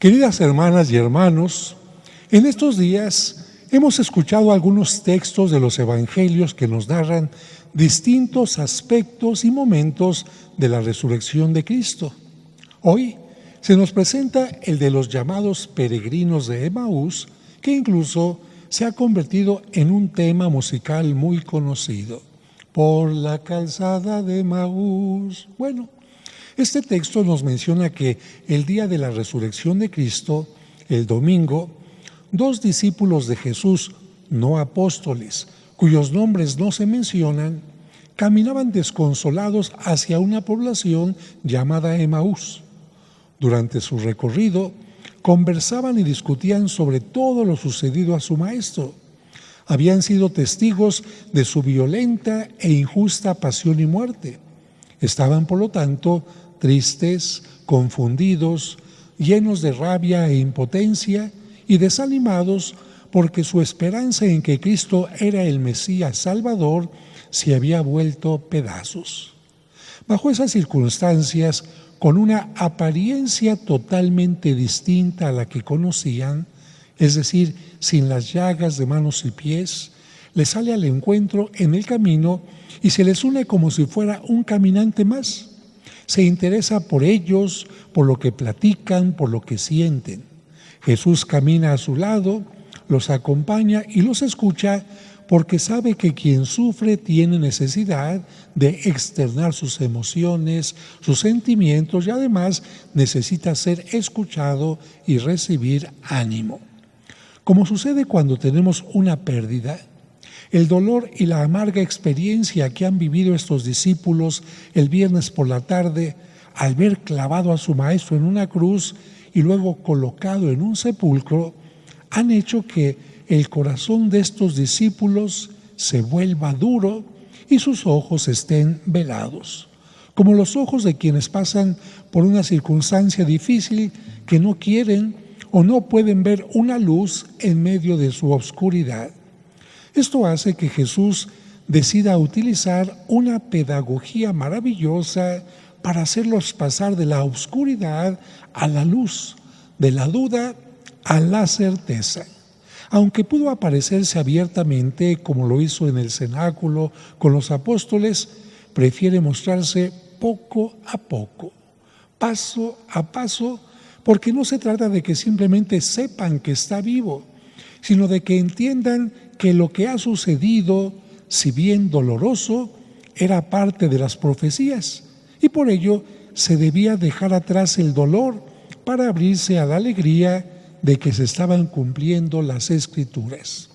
Queridas hermanas y hermanos, en estos días hemos escuchado algunos textos de los evangelios que nos narran distintos aspectos y momentos de la resurrección de Cristo. Hoy se nos presenta el de los llamados peregrinos de Emaús, que incluso se ha convertido en un tema musical muy conocido. Por la calzada de Emaús. Bueno, este texto nos menciona que el día de la resurrección de Cristo, el domingo, dos discípulos de Jesús, no apóstoles, cuyos nombres no se mencionan, caminaban desconsolados hacia una población llamada Emaús. Durante su recorrido, conversaban y discutían sobre todo lo sucedido a su maestro. Habían sido testigos de su violenta e injusta pasión y muerte. Estaban, por lo tanto, tristes, confundidos, llenos de rabia e impotencia y desanimados porque su esperanza en que Cristo era el Mesías Salvador se había vuelto pedazos. Bajo esas circunstancias, con una apariencia totalmente distinta a la que conocían, es decir, sin las llagas de manos y pies, les sale al encuentro en el camino y se les une como si fuera un caminante más. Se interesa por ellos, por lo que platican, por lo que sienten. Jesús camina a su lado, los acompaña y los escucha porque sabe que quien sufre tiene necesidad de externar sus emociones, sus sentimientos y además necesita ser escuchado y recibir ánimo. Como sucede cuando tenemos una pérdida, el dolor y la amarga experiencia que han vivido estos discípulos el viernes por la tarde al ver clavado a su maestro en una cruz y luego colocado en un sepulcro, han hecho que el corazón de estos discípulos se vuelva duro y sus ojos estén velados, como los ojos de quienes pasan por una circunstancia difícil que no quieren o no pueden ver una luz en medio de su oscuridad. Esto hace que Jesús decida utilizar una pedagogía maravillosa para hacerlos pasar de la oscuridad a la luz, de la duda a la certeza. Aunque pudo aparecerse abiertamente, como lo hizo en el cenáculo con los apóstoles, prefiere mostrarse poco a poco, paso a paso, porque no se trata de que simplemente sepan que está vivo, sino de que entiendan que lo que ha sucedido, si bien doloroso, era parte de las profecías y por ello se debía dejar atrás el dolor para abrirse a la alegría de que se estaban cumpliendo las Escrituras.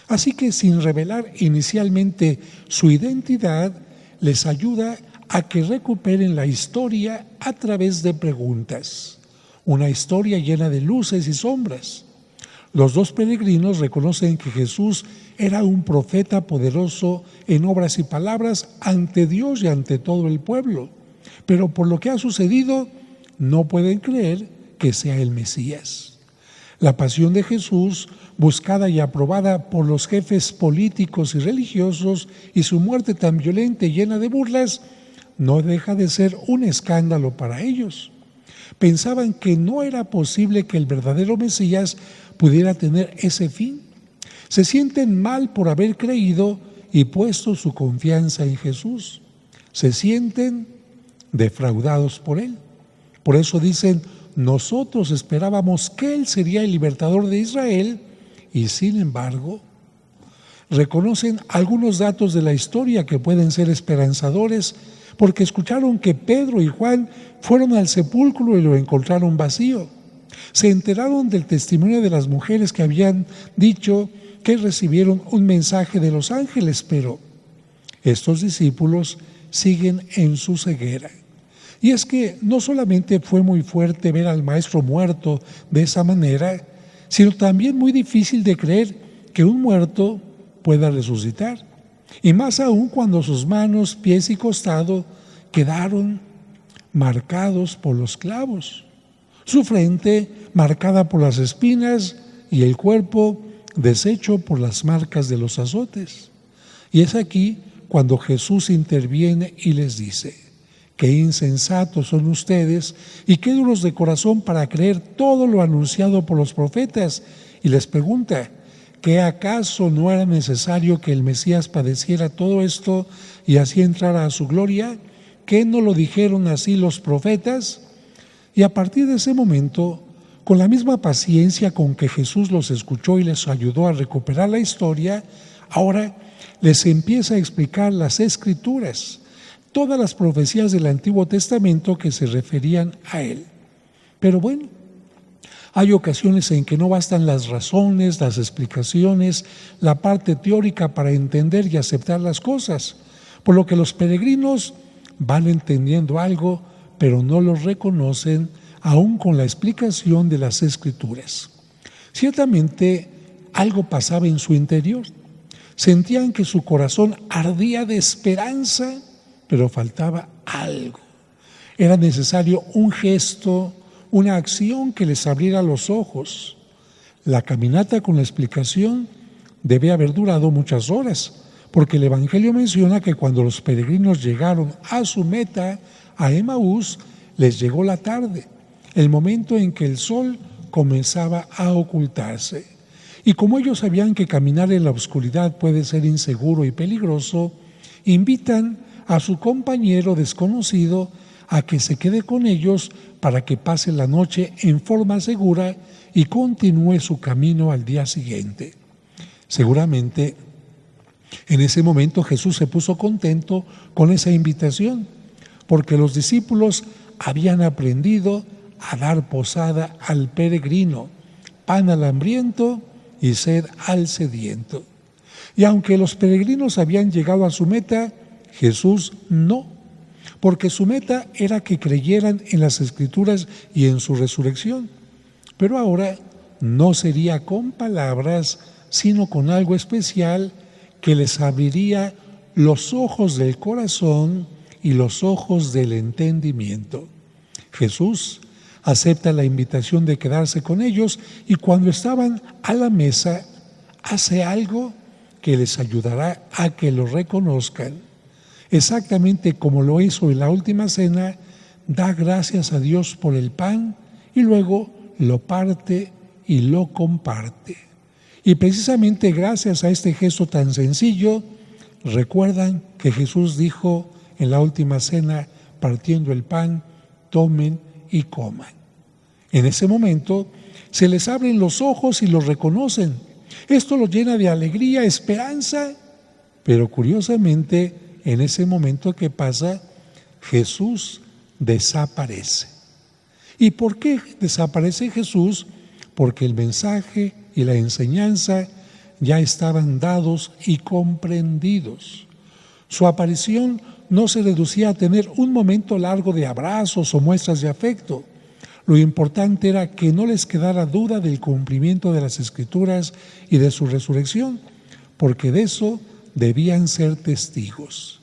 Así que sin revelar inicialmente su identidad, les ayuda a que recuperen la historia a través de preguntas. Una historia llena de luces y sombras. Los dos peregrinos reconocen que Jesús era un profeta poderoso en obras y palabras ante Dios y ante todo el pueblo, pero por lo que ha sucedido no pueden creer que sea el Mesías. La pasión de Jesús, buscada y aprobada por los jefes políticos y religiosos, y su muerte tan violenta y llena de burlas, no deja de ser un escándalo para ellos. Pensaban que no era posible que el verdadero Mesías pudiera tener ese fin. Se sienten mal por haber creído y puesto su confianza en Jesús. Se sienten defraudados por Él. Por eso dicen: nosotros esperábamos que Él sería el libertador de Israel y sin embargo reconocen algunos datos de la historia que pueden ser esperanzadores porque escucharon que Pedro y Juan fueron al sepulcro y lo encontraron vacío. Se enteraron del testimonio de las mujeres que habían dicho que recibieron un mensaje de los ángeles, pero estos discípulos siguen en su ceguera. Y es que no solamente fue muy fuerte ver al maestro muerto de esa manera, sino también muy difícil de creer que un muerto pueda resucitar. Y más aún cuando sus manos, pies y costado quedaron marcados por los clavos, su frente marcada por las espinas y el cuerpo deshecho por las marcas de los azotes. Y es aquí cuando Jesús interviene y les dice: qué insensatos son ustedes y qué duros de corazón para creer todo lo anunciado por los profetas. Y les pregunta, ¿que acaso no era necesario que el Mesías padeciera todo esto y así entrara a su gloria? ¿Qué no lo dijeron así los profetas? Y a partir de ese momento, con la misma paciencia con que Jesús los escuchó y les ayudó a recuperar la historia, ahora les empieza a explicar las Escrituras, todas las profecías del Antiguo Testamento que se referían a Él. Pero bueno, hay ocasiones en que no bastan las razones, las explicaciones, la parte teórica para entender y aceptar las cosas, por lo que los peregrinos van entendiendo algo, pero no lo reconocen aún con la explicación de las Escrituras. Ciertamente algo pasaba en su interior. Sentían que su corazón ardía de esperanza, pero faltaba algo. Era necesario un gesto, una acción que les abriera los ojos. La caminata con la explicación debe haber durado muchas horas, porque el Evangelio menciona que cuando los peregrinos llegaron a su meta, a Emaús, les llegó la tarde, el momento en que el sol comenzaba a ocultarse. Y como ellos sabían que caminar en la oscuridad puede ser inseguro y peligroso, invitan a su compañero desconocido a que se quede con ellos para que pase la noche en forma segura y continúe su camino al día siguiente. Seguramente en ese momento Jesús se puso contento con esa invitación, porque los discípulos habían aprendido a dar posada al peregrino, pan al hambriento y sed al sediento. Y aunque los peregrinos habían llegado a su meta, Jesús no, porque su meta era que creyeran en las Escrituras y en su resurrección. Pero ahora no sería con palabras, sino con algo especial que les abriría los ojos del corazón y los ojos del entendimiento. Jesús acepta la invitación de quedarse con ellos y cuando estaban a la mesa hace algo que les ayudará a que lo reconozcan. Exactamente como lo hizo en la última cena, da gracias a Dios por el pan y luego lo parte y lo comparte. Y precisamente gracias a este gesto tan sencillo, recuerdan que Jesús dijo en la última cena, partiendo el pan, tomen y coman. En ese momento se les abren los ojos y los reconocen. Esto los llena de alegría, esperanza, pero curiosamente en ese momento que pasa, Jesús desaparece. ¿Y por qué desaparece Jesús? Porque el mensaje y la enseñanza ya estaban dados y comprendidos. Su aparición no se reducía a tener un momento largo de abrazos o muestras de afecto. Lo importante era que no les quedara duda del cumplimiento de las Escrituras y de su resurrección, porque de eso debían ser testigos.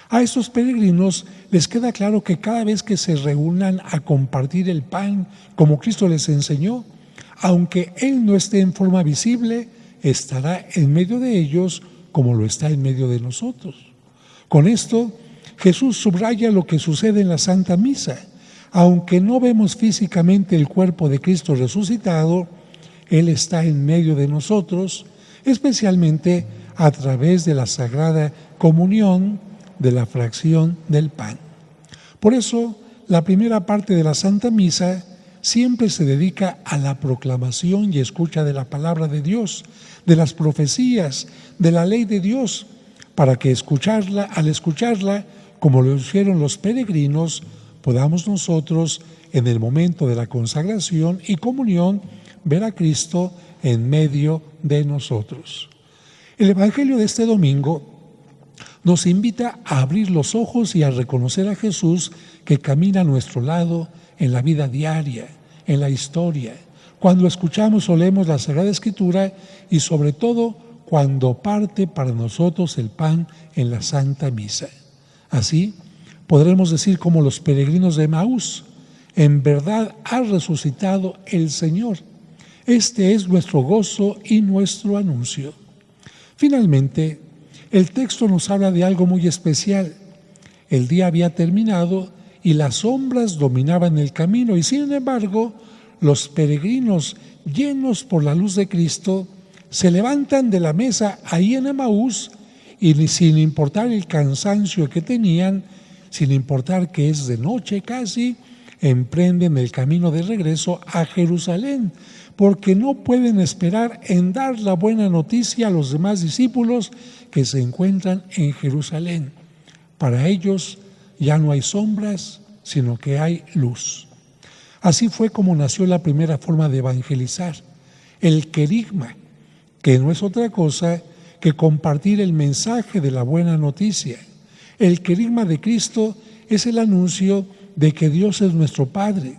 A estos peregrinos les queda claro que cada vez que se reúnan a compartir el pan, como Cristo les enseñó, aunque Él no esté en forma visible, estará en medio de ellos como lo está en medio de nosotros. Con esto, Jesús subraya lo que sucede en la Santa Misa. Aunque no vemos físicamente el cuerpo de Cristo resucitado, Él está en medio de nosotros, especialmente a través de la Sagrada Comunión, de la fracción del pan. Por eso, la primera parte de la Santa Misa siempre se dedica a la proclamación y escucha de la palabra de Dios, de las profecías, de la ley de Dios, para que al escucharla, como lo hicieron los peregrinos, podamos nosotros, en el momento de la consagración y comunión, ver a Cristo en medio de nosotros. El Evangelio de este domingo nos invita a abrir los ojos y a reconocer a Jesús que camina a nuestro lado en la vida diaria, en la historia, cuando escuchamos o leemos la Sagrada Escritura y sobre todo cuando parte para nosotros el pan en la Santa Misa. Así podremos decir como los peregrinos de Emaús, en verdad ha resucitado el Señor. Este es nuestro gozo y nuestro anuncio. Finalmente, el texto nos habla de algo muy especial. El día había terminado y las sombras dominaban el camino, y sin embargo, los peregrinos, llenos por la luz de Cristo, se levantan de la mesa ahí en Emaús y sin importar el cansancio que tenían, sin importar que es de noche casi, emprenden el camino de regreso a Jerusalén, porque no pueden esperar en dar la buena noticia a los demás discípulos que se encuentran en Jerusalén. Para ellos ya no hay sombras, sino que hay luz. Así fue como nació la primera forma de evangelizar, el querigma, que no es otra cosa que compartir el mensaje de la buena noticia. El querigma de Cristo es el anuncio de que Dios es nuestro Padre,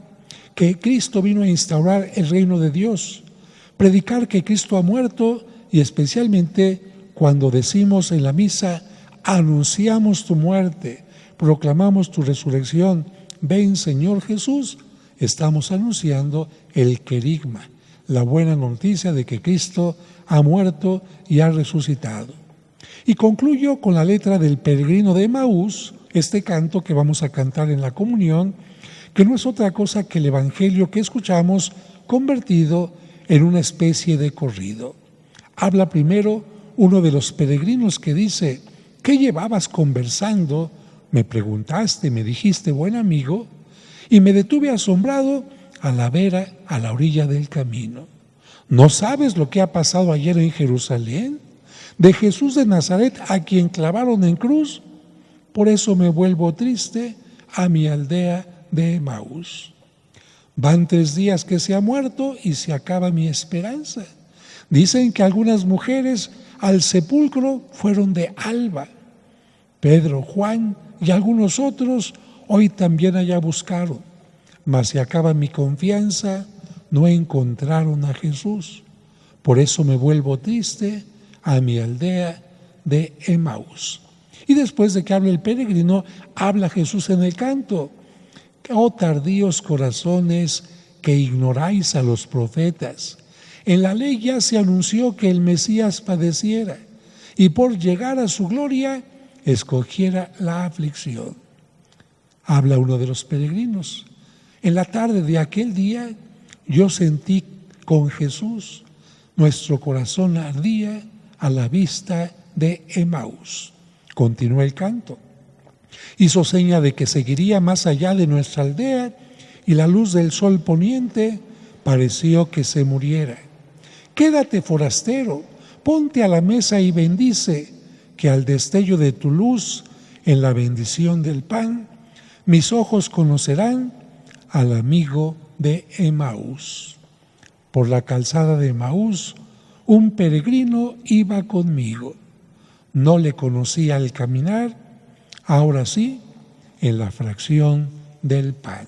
que Cristo vino a instaurar el reino de Dios, predicar que Cristo ha muerto y especialmente cuando decimos en la misa, anunciamos tu muerte, proclamamos tu resurrección, ven Señor Jesús, estamos anunciando el querigma, la buena noticia de que Cristo ha muerto y ha resucitado. Y concluyo con la letra del peregrino de Emaús, este canto que vamos a cantar en la comunión, que no es otra cosa que el evangelio que escuchamos convertido en una especie de corrido. Habla primero uno de los peregrinos que dice: ¿qué llevabas conversando? Me preguntaste, me dijiste, buen amigo, y me detuve asombrado a la orilla del camino. ¿No sabes lo que ha pasado ayer en Jerusalén? De Jesús de Nazaret, a quien clavaron en cruz. Por eso me vuelvo triste a mi aldea de Emaús. Van 3 días que se ha muerto y se acaba mi esperanza. Dicen que algunas mujeres al sepulcro fueron de alba. Pedro, Juan y algunos otros hoy también allá buscaron, mas se acaba mi confianza, no encontraron a Jesús. Por eso me vuelvo triste a mi aldea de Emaús. Y después de que habla el peregrino, habla Jesús en el canto. Oh tardíos corazones que ignoráis a los profetas. En la ley ya se anunció que el Mesías padeciera y por llegar a su gloria escogiera la aflicción. Habla uno de los peregrinos. En la tarde de aquel día yo sentí con Jesús, nuestro corazón ardía a la vista de Emaús. Continúa el canto. Hizo seña de que seguiría más allá de nuestra aldea y la luz del sol poniente pareció que se muriera. Quédate, forastero, ponte a la mesa y bendice, que al destello de tu luz, en la bendición del pan, mis ojos conocerán al amigo de Emaús. Por la calzada de Emaús, un peregrino iba conmigo. No le conocía al caminar, ahora sí, en la fracción del pan.